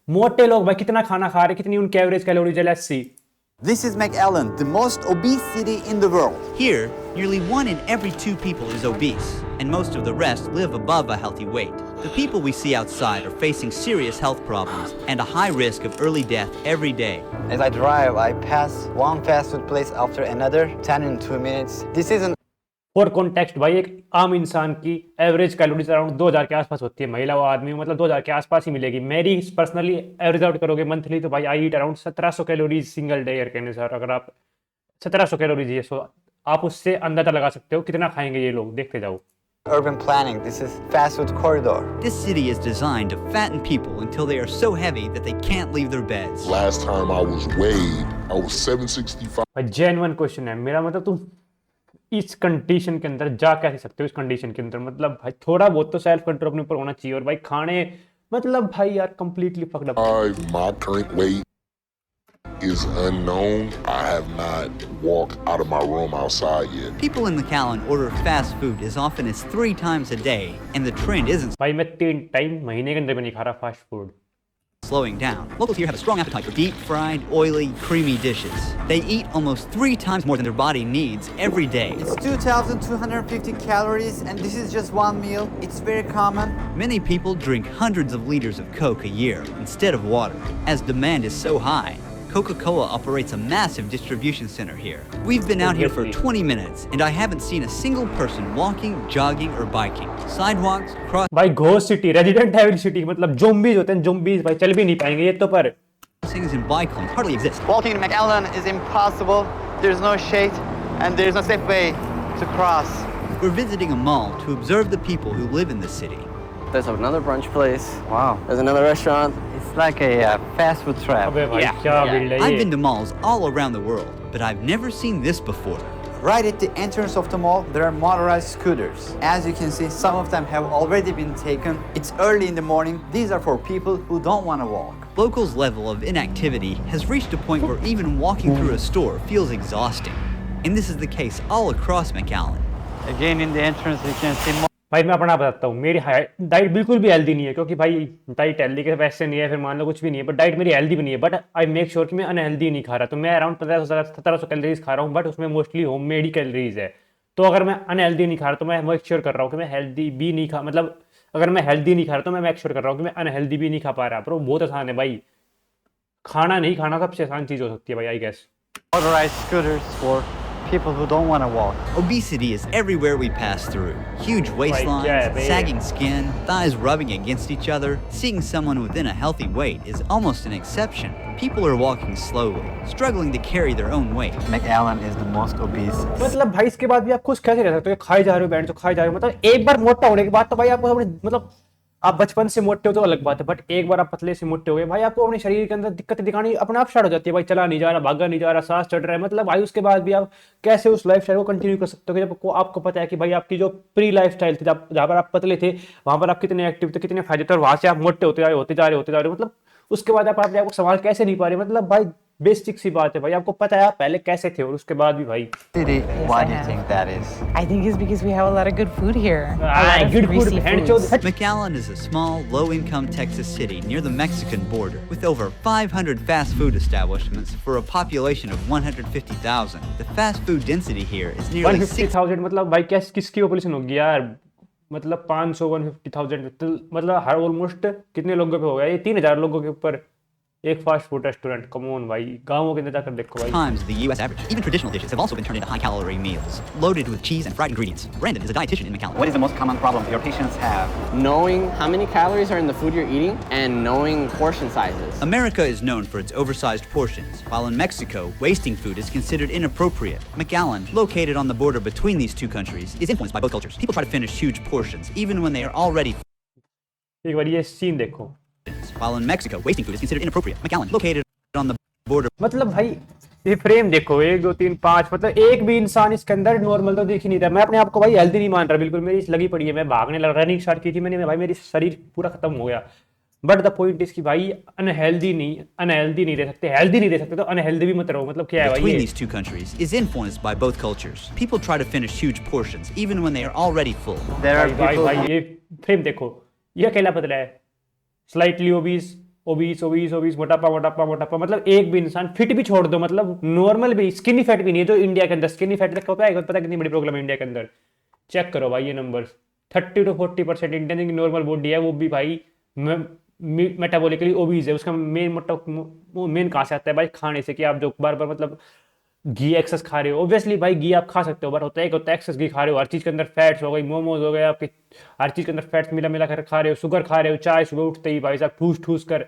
मोटे लोग भाई कितना खाना खा रहे, कितनी उनकी एवरेज कैलोरीज है, let's see. This is McAllen, the most obese city in the world. Here, nearly 1 in every 2 people is obese, and most of the rest live above a healthy weight. The people we see outside are facing serious health problems and a high risk of early death every day. As I drive, I pass one fast food place after another, 10 in 2 minutes. This isn't for context भाई, एक आम इंसान की average calories around 2000 के आसपास होती है, महिला व आदमी मतलब 2000 के आसपास ही मिलेगी। मेरी पर्सनली एवरेज आउट करोगे मंथली तो भाई I eat around 1700 calories single day year के अनुसार। अगर आप 1700 कैलोरीज है, सो आप उससे अंदाजा लगा सकते हो कितना खाएंगे ये लोग, देखते जाओ। urban planning. This is fast food corridor. This city is designed to fatten people until they are so heavy that they can't leave their beds. Last time I was weighed, I was 765. भाई genuine question है मेरा, मतलब तुम इस condition के अंदर जा कैसे सकते हो? इस कंडीशन के अंदर मतलब भाई थोड़ा बहुत तो सेल्फ कंट्रोल अपने ऊपर होना चाहिए। और भाई खाने मतलब भाई यार completely fucked up. My current weight is unknown. I have not walked out of my room outside yet. People in McAllen order fast food as often as 3 times a day, and the trend isn't भाई मैं 3 time महीने के अंदर भी नहीं खा रहा fast food. slowing down. Locals here have a strong appetite for deep fried, oily, creamy dishes. They eat almost 3 times more than their body needs every day. It's 2,250 calories, and this is just one meal. It's very common. Many people drink hundreds of liters of Coke a year instead of water. As demand is so high, Coca-Cola operates a massive distribution center here. We've been out here for 20 minutes, and I haven't seen a single person walking, jogging, or biking. Sidewalks, भाई ghost city, Resident Evil city, मतलब zombies होते हैं, zombies भाई चल भी नहीं पाएंगे ये तो। पर crossings and bike lanes hardly exist. Walking in McAllen is impossible. There's no shade, and there's no safe way to cross. We're visiting a mall to observe the people who live in the city. There's another brunch place. Wow. There's another restaurant. It's like a fast food trap. अबे भाई क्या build है I've ये? been to malls all around the world, but I've never seen this before. Right at the entrance of the mall, there are motorized scooters. As you can see, some of them have already been taken. It's early in the morning. These are for people who don't want to walk. Locals' level of inactivity has reached a point where even walking through a store feels exhausting. And this is the case all across McAllen. Again, in the entrance, you can see भाई मैं अपना बताता हूँ, मेरी diet बिल्कुल भी healthy नहीं है, क्योंकि भाई डाइट हेल्दी के वैसे नहीं है, फिर मान लो कुछ भी नहीं है, बट डाइट मेरी हेल्दी भी नहीं है। बट आई मेक श्योर कि मैं अनहेल्दी नहीं खा रहा। तो मैं अराउंड 1700 कैलोरीज खा रहा हूँ, बट उसमें मोस्टली होममेड ही कैलोरीज है। तो अगर मैं अनहेल्दी नहीं खा रहा तो मैं मेक श्योर कर रहा हूँ कि मैं हेल्दी भी नहीं खा, मतलब अगर मैं हेल्दी नहीं खा रहा तो मैं मेक श्योर कर रहा हूँ कि मैं अनहेल्दी भी नहीं खा पा रहा। पर वो बहुत आसान है भाई, खाना नहीं खाना सबसे आसान चीज़ हो सकती है भाई, I guess. motorized scooters for people who don't want to walk. Obesity is everywhere we pass through. Huge waistlines, yeah, man. sagging skin, thighs rubbing against each other. Seeing someone within a healthy weight is almost an exception. People are walking slowly, struggling to carry their own weight. McAllen is the most obese. मतलब भाई इसके बाद भी आप खुश कैसे रह सकते हो? खाए जा रहे हो, बैंड जो खाए जा रहे हो, मतलब एक बार मोटा होने के बाद तो भाई आपको अपने मतलब आप बचपन से मोटे हो तो अलग बात है, बट एक बार आप पतले से मोटे हो गए भाई, आपको अपने शरीर के अंदर दिक्कतें दिखानी अपने आप स्टार्ट हो जाती है। भाई चला नहीं जा रहा, भागा नहीं जा रहा, सांस चढ़ रहा है, मतलब भाई उसके बाद भी आप कैसे उस लाइफ स्टाइल को कंटिन्यू कर सकते हो जब आपको पता है कि भाई आपकी जो प्री लाइफ स्टाइल थी, जहाँ पर आप पतले थे वहाँ पर आप कितने एक्टिव थे, कितने फायदे थे, और वहाँ से आप मोटे होते जा रहे हो, मतलब उसके बाद आप अपने आप को संभाल कैसे नहीं पा रहे? मतलब भाई बेसिक सी बात है भाई, आपको पता है आप पहले कैसे थे और उसके बाद भी भाई। City, why do you think that is? I think it's because we have a lot of good food here. Good food, McAllen is a small, low-income Texas city near the Mexican border with over 500 fast food establishments for a population of 150,000. The fast food density here is nearly 150,000, मतलब भाई क्या किसकी population होगी यार? मतलब 500 150,000 तो मतलब हर almost कितने लोगों पे हो गया ये? 3000 लोगों के ऊपर एक fast food restaurant. Come on भाई, गांवों के अंदर जाकर देखो भाई। times the U.S. average. Even traditional dishes have also been turned into high-calorie meals, loaded with cheese and fried ingredients. Brandon is a dietitian in McAllen. What is the most common problem your patients have? Knowing how many calories are in the food you're eating and knowing portion sizes. America is known for its oversized portions, while in Mexico, wasting food is considered inappropriate. McAllen, located on the border between these two countries, is influenced by both cultures. People try to finish huge portions, even when they are already एक बार ये scene देखो। while in Mexico, wasting food is considered inappropriate. McAllen, located on the border. मतलब भाई ये frame देखो, 1 2 3 5, मतलब एक भी इंसान इसके अंदर नॉर्मल तो दिख ही नहीं रहा। मैं अपने आप को भाई हेल्दी नहीं मान रहा बिल्कुल, मेरी लगी पड़ी है, मैं भागने लगा, रनिंग स्टार्ट की थी मैंने भाई, मेरी शरीर पूरा खत्म हो गया। बट द पॉइंट इज कि भाई अनहेल्दी नहीं रह सकते, हेल्दी नहीं रह सकते तो अनहेल्दी भी मत रहो। मतलब क्या है भाई Between ये? these two countries is influenced by both cultures. People try to finish huge portions, even when they are already full. There are भाई people भाई ये फ्रेम देखो, ये अकेला पतला है, slightly obese, obese obese obese, मोटापा मोटापा मोटापा, मतलब एक भी इंसान फिट भी छोड़ दो, मतलब नॉर्मल भी, स्किनी फैट भी नहीं है जो इंडिया के अंदर। स्किनी फैट तक पता है कितनी बड़ी प्रॉब्लम है इंडिया के अंदर। चेक करो भाई ये नंबर, 30 to 40% इंडियन की नॉर्मल बॉडी है, वो भी भाई मेटाबॉलिकली ओबीज है। उसका मेन कहाँ से आता है भाई? खाने से, कि आप जो बार बार मतलब घी एक्सेस खा रहे हो। ऑब्वियसली भाई घी आप खा सकते हो, बट होता है एक होता है एक्सेस घी खा रहे हो, हर चीज़ के अंदर फैट्स हो गई, मोमोज हो गए आपके, हर चीज़ के अंदर फैट्स मिला मिला कर खा रहे हो, शुगर खा रहे हो, चाय सुबह उठते ही भाई साहब ठूस ठूस कर।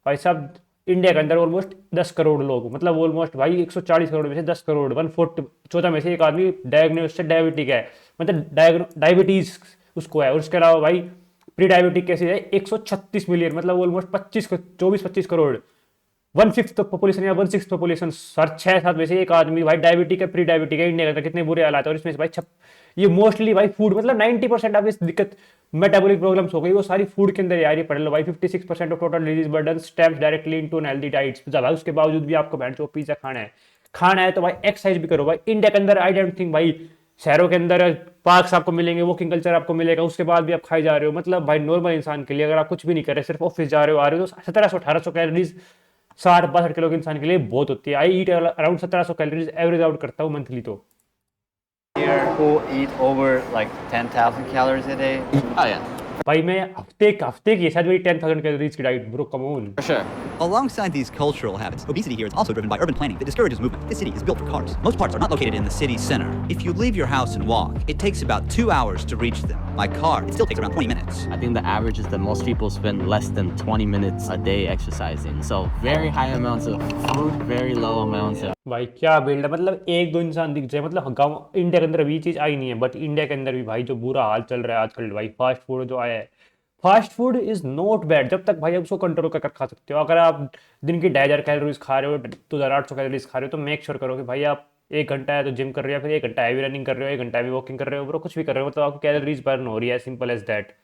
भाई साहब इंडिया के अंदर ऑलमोस्ट 10 करोड़ लोग, मतलब ऑलमोस्ट भाई 140 करोड़ में से 10 करोड़ 1/4 14 में से एक आदमी डायग्नोस से डायबिटिक है, मतलब डायबिटीज उसको है। और उसके अलावा भाई प्री डायबिटिक कैसे है 136 मिलियन, मतलब ऑलमोस्ट 24-25 करोड़, 1/5 पॉपुलेशन या 1/6 पॉपुलेशन, हर 6-7 में से एक आदमी भाई डायबिटिक है, प्री डायबिटिक है इंडिया के अंदर। कितने बुरे हालात है। और इसमें से भाई ये मोस्टली भाई फूड, मतलब 90% अब इस दिक्कत मेटाबॉलिक प्रॉब्लम्स हो गई वो सारी फूड के अंदर यार। ये पढ़ लो भाई 56% of total disease burden stems directly into unhealthy diets. भाई उसके बावजूद भी आपको बैंड चो पिज्जा खाना है तो भाई एक्सरसाइज भी करो भाई। इंडिया के अंदर आई डोंट थिंक भाई शहरों के अंदर पार्क्स आपको मिलेंगे, वॉकिंग कल्चर आपको मिलेगा, उसके बाद भी आप खाए जा रहे हो। मतलब भाई नॉर्मल इंसान के लिए अगर आप कुछ भी नहीं कर रहे, सिर्फ ऑफिस जा रहे हो आ रहे हो, तो 1700-1800 कैलोरीज 60-62 किलो के इंसान के लिए बहुत होती है। आई eat around 1700 calories average out करता हूँ मंथली। तो Here who eat over like 10,000 calories a day. Oh yeah, भाई मैं हफ्ते की शायद मेरी 10,000 कैलोरीज की diet bro, come on. for sure. Alongside these cultural habits, obesity here is also driven by urban planning that discourages movement. This city is built for cars. Most parks are not located in the city center. If you leave your house and walk, it takes about 2 hours to reach them. By car, it still takes around 20 minutes. I think the average is that most people spend less than 20 minutes a day exercising. So very high amounts of food, very low amounts of भाई क्या build है, मतलब एक दो इंसान दिख जाए, मतलब गाँव इंडिया के अंदर अभी चीज़ आई नहीं है, बट इंडिया के अंदर भी भाई जो बुरा हाल चल रहा है आजकल भाई, फास्ट फूड जो आया है। Fast food is not bad जब तक भाई आप उसको कंट्रोल कर खा सकते हो। अगर आप दिन की 2,500 कैलोरीज खा रहे हो, 2,800 कैलोरीज खा रहे हो, तो मेक श्योर करो कि भाई आप 1 घंटा है तो जिम कर रहे हो, या फिर 1 घंटा हैवी रनिंग कर रहे हो, 1 घंटा भी वॉकिंग कर रहे हो, ब्रो कुछ भी कर रहे हो, मतलब आपकी कैलोरीज बर्न हो रही है, सिंपल एज दैट।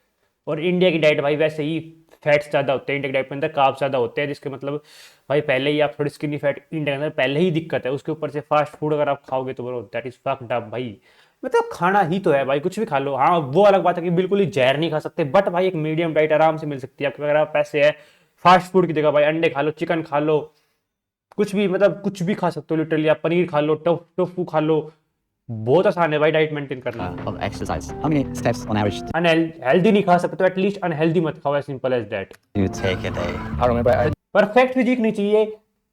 और इंडिया की डाइट भाई वैसे ही फैट्स ज़्यादा होते हैं, इंडिया की डाइट के अंदर कार्ब्स ज़्यादा होते हैं, जिसके मतलब भाई पहले ही आप थोड़ी स्किनी फैट, इंडिया के अंदर पहले ही दिक्कत है, उसके ऊपर से फास्ट फूड अगर आप खाओगे तो bro that is fucked up भाई। मतलब खाना ही तो है भाई, कुछ भी खा लो। हाँ वो अलग बात है कि बिल्कुल ही जहर नहीं खा सकते, बट भाई एक मीडियम डाइट आराम से मिल सकती है आपको। अगर आप पैसे है फास्ट फूड की जगह भाई अंडे खा लो, चिकन खा लो, कुछ भी मतलब कुछ भी खा सकते हो लिटरली। आप पनीर खा लो, टोफू खा लो, बहुत आसान है भाई डाइट मेंटेन करना। of exercise. How many steps on average unhealthy नहीं खा सकते तो एटलीस्ट अनहेल्दी मत खाओ, simple as that. do you take a day? I remember perfect physique नहीं चाहिए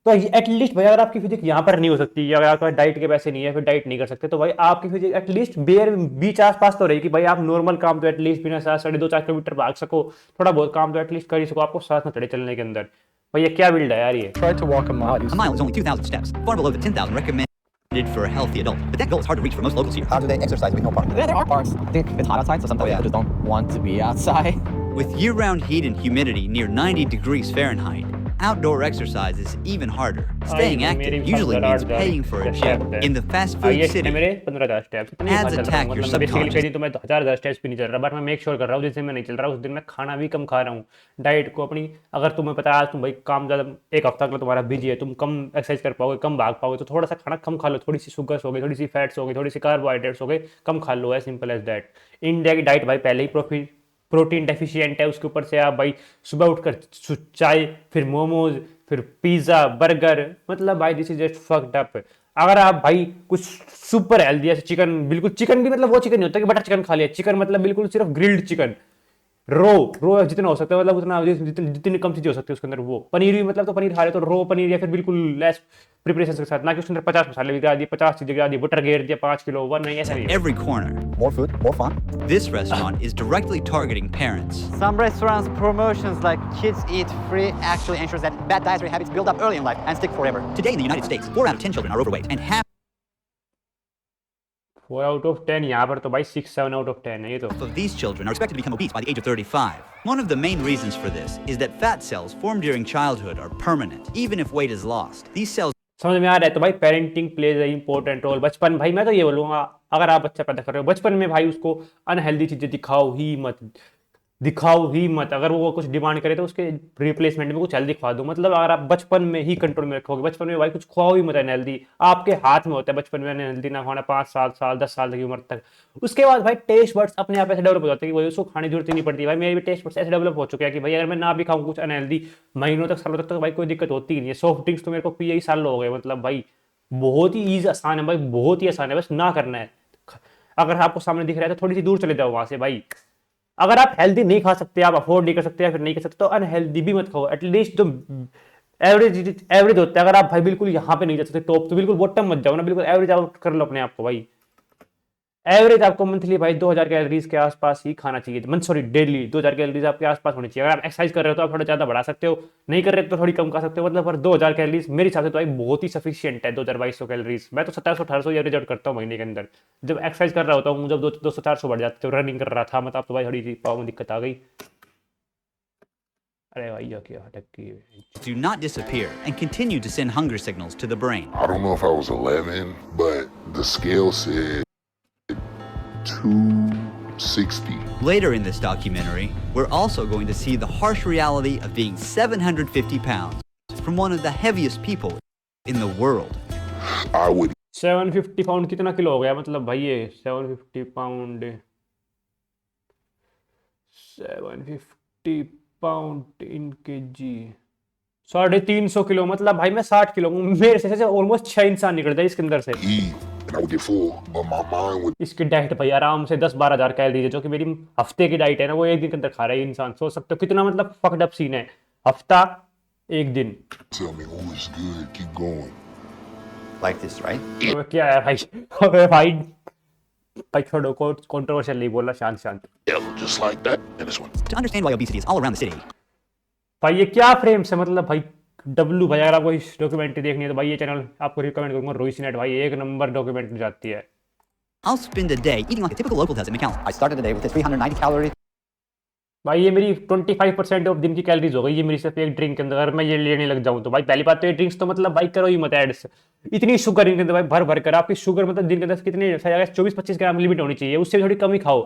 तो एटलीस्ट भाई अगर आपकी फिजिक यहाँ पर नहीं हो सकती, अगर आपका डाइट के पैसे नहीं है, फिर डाइट नहीं कर सकते, तो भाई आपकी फिजिक एटलीस्ट बीच आसपास तो रहेगी। भाई आप नॉर्मल काम तो एटलीस्ट बिना 2.5-4 किलोमीटर भाग सको, थोड़ा बहुत काम तो एटलीस्ट कर ही सको, आपको सांस न चढ़े चलने के अंदर। भाई ये क्या बिल्ड है यार ये। Tried to walk a mile. A mile is only 2,000 steps, far below the 10,000 recommended for a healthy adult. But that goal is hard to reach for most locals here. How do they exercise with no park? there are parks. I think it's hot outside, so sometimes people just don't want to be outside. With year-round heat and humidity near 90 degrees Fahrenheit, outdoor exercise is even harder. Staying active usually means paying for a gym. In the fast food city, मेरे 15,000 steps Ads attack your basically subconscious. कहीं तो मैं 1,000 steps भी नहीं चल रहा, but मैं make sure कर रहा हूँ जिस दिन मैं नहीं चल रहा उस दिन मैं खाना भी कम खा रहा हूँ। डाइट को अपनी, अगर तुम्हें पता है आज तुम भाई काम ज़्यादा, एक हफ्ता का तुम्हारा बिजी है, तुम कम एक्सरसाइज कर पाओगे, कम भाग पाओगे, तो थोड़ा सा खाना कम खा लो, थोड़ी सी शुगर्स हो गई, थोड़ी सी फैट्स हो गई, थोड़ी सी कार्बोहाइड्रेट्स हो गए, कम खा लो, है सिंपल एज दैट। इंडिया की डाइट भाई पहले ही प्रोटीन डेफिशिएंट है, उसके ऊपर से आप भाई सुबह उठकर चाय, फिर मोमोज, फिर पिज्ज़ा, बर्गर, मतलब भाई this is just fucked up. अगर आप भाई कुछ सुपर हेल्दी जैसे चिकन, बिल्कुल चिकन भी मतलब वो चिकन नहीं होता कि बटर चिकन खा लिया, चिकन मतलब बिल्कुल सिर्फ ग्रिल्ड चिकन, रो जितना हो सकता है, मतलब उतना जितनी कम चीजें हो सकती है उसके अंदर। वो पनीर भी मतलब तो पनीर खा रहे तो रो पनीर, या फिर बिल्कुल लेस प्रिपरेशन के साथ, ना कि उसके अंदर 50 मसाले भी गिरा दिए, 50 चीजें गिरा दी, बटर घेर दिया 5 किलो, वन नहीं, ऐसा नहीं है। every corner. More food, more fun. This restaurant is directly targeting parents. Some restaurants' promotions like kids eat free actually ensures that bad dietary habits build up early in life and stick forever. Today in the United States, 4 out of 10 children are overweight, and half 4 out of 10, यहाँ पर तो भाई 6-7 out of 10 है ये तो। of these children are expected to become obese by the age of 35. One of the main reasons for this is that fat cells formed during childhood are permanent, even if weight is lost. These cells समझ में आ रहा है तो भाई parenting plays a important role. बचपन भाई मैं तो ये बोलूँगा, अगर आप बच्चा पैदा कर रहे हो बचपन में भाई उसको अनहेल्दी चीज़ें दिखाओ ही मत। दिखाओ ही मत। अगर वो कुछ डिमांड करे तो उसके रिप्लेसमेंट में कुछ हेल्दी खवा दो। मतलब अगर आप बचपन में ही कंट्रोल में रखोगे, बचपन में भाई कुछ खुआओ ही मत अनहेल्दी, आपके हाथ में होता है बचपन में अनहेल्दी ना खाना, 5 साल 10 साल की उम्र तक। उसके बाद भाई टेस्ट बड्स अपने आप ऐसे डेवलप हो जाते हैं कि भाई उसको खाने की जरूरत ही नहीं पड़ती। भाई मेरे भी टेस्ट बड्स ऐसे डेवलप हो चुके हैं कि भाई अगर मैं ना भी खाऊं कुछ अनहेल्दी महीनों तक सालों तक तो भाई कोई दिक्कत होती ही नहीं है। सॉफ्ट ड्रिंक्स तो मेरे को पिए ही साल हो गए। मतलब भाई बहुत ही ईजी आसान है भाई, बहुत ही आसान है, बस ना करना है। अगर आपको सामने दिख रहा है तो थोड़ी सी दूर चले जाओ वहां से भाई। अगर आप हेल्दी नहीं खा सकते, आप अफोर्ड नहीं कर सकते या फिर नहीं कर सकते तो अनहेल्दी भी मत खाओ। एटलीस्ट जो एवरेज होता है, अगर आप भाई बिल्कुल यहाँ पे नहीं जा सकते टॉप, तो बिल्कुल बॉटम मत जाओ ना, बिल्कुल एवरेज आउट कर लो अपने आप को भाई। एवरेज आपको मंथली भाई 2000 कैलोरीज के आसपास ही खाना चाहिए, सॉरी डेली 2000 कैलोरीज आपके आसपास होनी चाहिए। अगर आप एक्सरसाइज कर रहे हो तो आप थोड़ा ज्यादा बढ़ा सकते हो, नहीं कर रहे तो थोड़ी कम कर सकते हो। मतलब पर 2000 कैलोरीज मेरे हिसाब से तो भाई बहुत ही सफिशियंट है। 2200 कैलोरीज, मैं तो 1700-1800 एवरेज आउट करता हूँ महीने के अंदर जब एक्सरसाइज कर रहा होता हूँ। जब 200-400 बढ़ जाते थे, रनिंग कर रहा था मतलब, तो भाई थोड़ी सी पाँव में दिक्कत आ गई। अरे भाई ये क्या अटक गई। Do not disappear and continue to send hunger signals to the brain. I don't know if I was 11, but the scale said 260. Later in this documentary, we're also going to see the harsh reality of being 750 pounds from one of the heaviest people in the world. I would 750 pound कितना kilo हो गया? मतलब भाई ये 750 pound 750 pound इन KG 350 kilo. मतलब भाई मैं 60 kilo हूँ। मेरे से ऑलमोस्ट 6 इंसान निकलता है इसके अंदर से। eat and I would get full, but my mind would इसकी डाइट भाई आराम से 10-12 हज़ार कैलोरी है, जो कि मेरी हफ्ते की डाइट है ना, वो एक दिन के अंदर खा रहा है इंसान। सोच सकते हो कितना मतलब फक्ड अप सीन है। हफ्ता एक दिन tell me, oh, it's good, keep going. Like this, right? तो क्या है भाई? अबे भाई भाई छोड़ो, कंट्रोवर्शियल नहीं बोला, शांत शांत। Devil, just like that. And this one. To understand why obesity is all around the city, भाई ये क्या फ्रेम्स है? मतलब भाई डब्लू भाई, अगर आपको इस डॉक्यूमेंट्री देखनी है तो भाई ये चैनल आपको रिकमेंड करूंगा। रोहित नेट भाई एक नंबर डॉक्यूमेंट्री जाती है। I'll spend a day eating like a typical local does in McAllen. I started the day with a 390 calorie. भाई ये मेरी 25% ऑफ दिन की कैलोरीज हो गई ये मेरी सिर्फ एक ड्रिंक के अंदर। अगर मैं ये लेने लग जाऊं तो भाई पहली बात तो ये ड्रिंक्स तो मतलब भाई करो ही मत एड्स। इतनी शुगर इनके अंदर भाई भर भर कर, आपकी शुगर मतलब दिन के अंदर कितने 24-25 ग्राम लिमिट होनी चाहिए, उससे थोड़ी कम ही खाओ।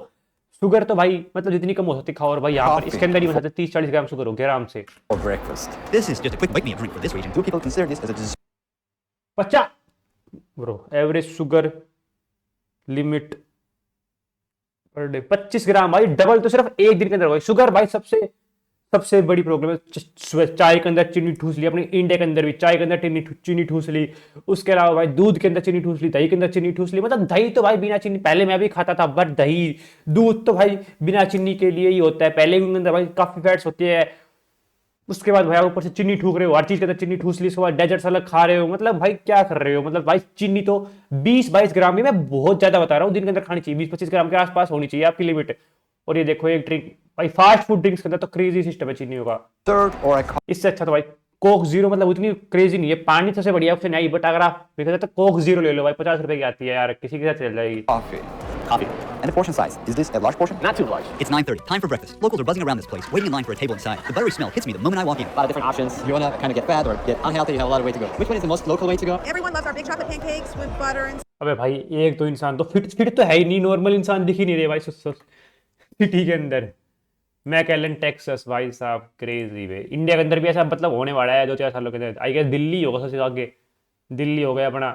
शुगर तो भाई मतलब जितनी कम हो सकती खाओ। और भाई यहाँ पर इसके अंदर ही मतलब 30-40 ग्राम शुगर हो गया आराम से। For breakfast. This is just a quick wake-me-up drink for this region. Do people consider this as a dessert? 50 bro average sugar limit per day 25 ग्राम भाई, डबल तो सिर्फ एक दिन के अंदर। भाई शुगर भाई सबसे बड़ी प्रॉब्लम है। चाय के अंदर चीनी ठूस ली, अपने इंडिया के अंदर भी चाय के अंदर चीनी ठूस ली। उसके अलावा भाई दूध के अंदर चीनी ठूस ली, दही के अंदर चीनी ठूस ली। मतलब दही तो भाई बिना चीनी, पहले मैं भी खाता था, बट दही दूध तो भाई बिना चीनी के लिए ही होता है। पहले भी उनके अंदर भाई काफी फैट्स होती है। उसके बाद भाई ऊपर से चीनी ठूक रहे हो, हर चीज के अंदर चीनी ठूस ली। उसके बाद डेजर्ट्स अलग खा रहे हो। मतलब भाई क्या कर रहे हो? मतलब भाई चीनी तो 20-22 ग्राम ही, मैं बहुत ज्यादा बता रहा हूँ, दिन के अंदर खानी चाहिए। 20-25 ग्राम के आसपास होनी चाहिए आपकी लिमिट। और ये देखो एक ड्रिंक भाई, फास्ट फूड ड्रिंक्स के अंदर तो क्रेजी सिस्टम है चीनी का। Third, or I इससे अच्छा तो भाई कोक जीरो, मतलब उतनी क्रेजी नहीं है। पानी सबसे बढ़िया ऑप्शन है, बट अगर आप देखा तो कोक जीरो ले लो भाई, 50 रुपए की आती है यार, किसी के साथ चल जाएगी। coffee. Coffee. And the portion size. Is this a large portion? Not too large. It's 9:30, time for breakfast. Locals are buzzing around this place, waiting in line for a table inside. The buttery smell hits me the moment I walk in. A lot of different options. You want to kind of get fat or get unhealthy, you have a lot of way to go. Which one is the most local way to go? Everyone loves our big chocolate pancakes with butter and अबे भाई एक तो इंसान तो fit तो है ही नहीं, normal इंसान दिख ही नहीं रहे भाई सिटी के अंदर। मैकएलन टेक्सास भाई साहब क्रेजी वे। इंडिया के अंदर भी ऐसा मतलब होने वाला है 2-4 सालों के अंदर। आई गेस दिल्ली होगा सबसे आगे, दिल्ली हो गया अपना।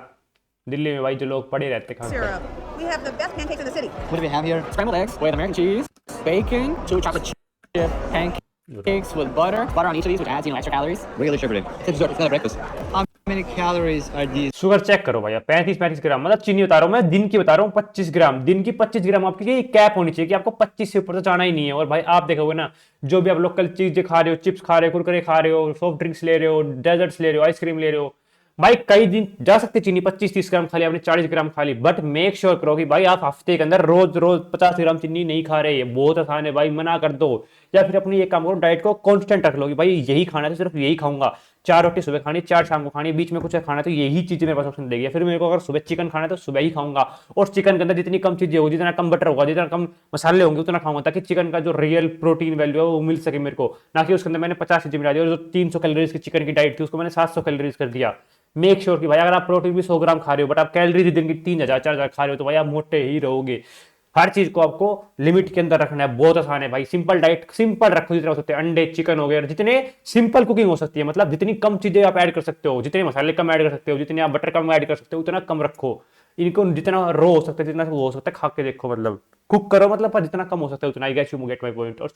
दिल्ली में भाई जो लोग पड़े रहते खाते हैं। syrup. We have the best pancakes in the city. What do we have here? Scrambled eggs with American cheese, bacon, 2 chocolate chip pancakes with butter on each of these, which adds extra calories. Regular sugar in. It's a dessert. It's not a breakfast. How many calories are these? Sugar check करो भैया, 35 ग्राम। मतलब चीनी बता रहा हूँ मैं, दिन की बता रहा हूँ 25 ग्राम। दिन की 25 ग्राम आपकी ये कैप होनी चाहिए कि आपको 25 से ऊपर तो जाना ही नहीं है। और भाई आप देखोगे ना, जो भी आप लोकल चीजें खा रहे हो, चिप्स खा रहे हो, कुरकुरे खा रहे हो, सॉफ्ट ड्रिंक्स ले रहे हो, डेजर्ट्स ले रहे हो, आइसक्रीम ले रहे हो, भाई कई दिन जा सकते चीनी 25-30 ग्राम खा ली आपने, 40 ग्राम खा ली, बट मेक श्योर करो कि भाई आप हफ्ते के अंदर रोज 50 ग्राम चीनी नहीं खा रहे। ये बहुत आसान है भाई, मना कर दो। या फिर अपनी ये काम करो, डाइट को कांस्टेंट रख लो कि भाई यही खाना है तो सिर्फ यही खाऊंगा। 4 रोटी सुबह खानी, 4 शाम को खानी, बीच में कुछ खाना तो यही चीजें मेरे पास ऑप्शन देगी। फिर मेरे को अगर सुबह चिकन खाना है तो सुबह ही खाऊंगा। और चिकन के अंदर जितनी कम चीजें होगी, जितना कम बटर होगा, जितना कम मसाले होंगे, उतना खाऊंगा, ताकि चिकन का जो रियल प्रोटीन वैल्यू है वो मिल सके मेरे को। ना कि उसके अंदर मैंने 50 चीजें मिला दी और जो 300 कैलोरीज की चिकन की डाइट थी उसको मैंने 700 कैलोरीज कर दिया। मेक श्योर कि भाई अगर आप प्रोटीन भी 100 ग्राम खा रहे हो, बट आप कैलोरीज दिन की 3000-4000 खा रहे हो, तो भाई आप मोटे ही रहोगे। हर चीज को आपको लिमिट के अंदर रखना है, बहुत आसान है भाई। सिंपल डाइट सिंपल रखो जितना हो सकते हैं, अंडे चिकन हो गए, जितने सिंपल कुकिंग हो सकती है, मतलब जितनी कम चीजें आप ऐड कर सकते हो, जितने मसाले कम ऐड कर सकते हो, जितने आप बटर कम ऐड कर सकते हो उतना कम रखो। इनको जितना रो हो सकता है, जितना वो हो सकता है खा के देखो, मतलब कुक करो, मतलब पर जितना कम हो सकता है उतना। I guess you get my point. और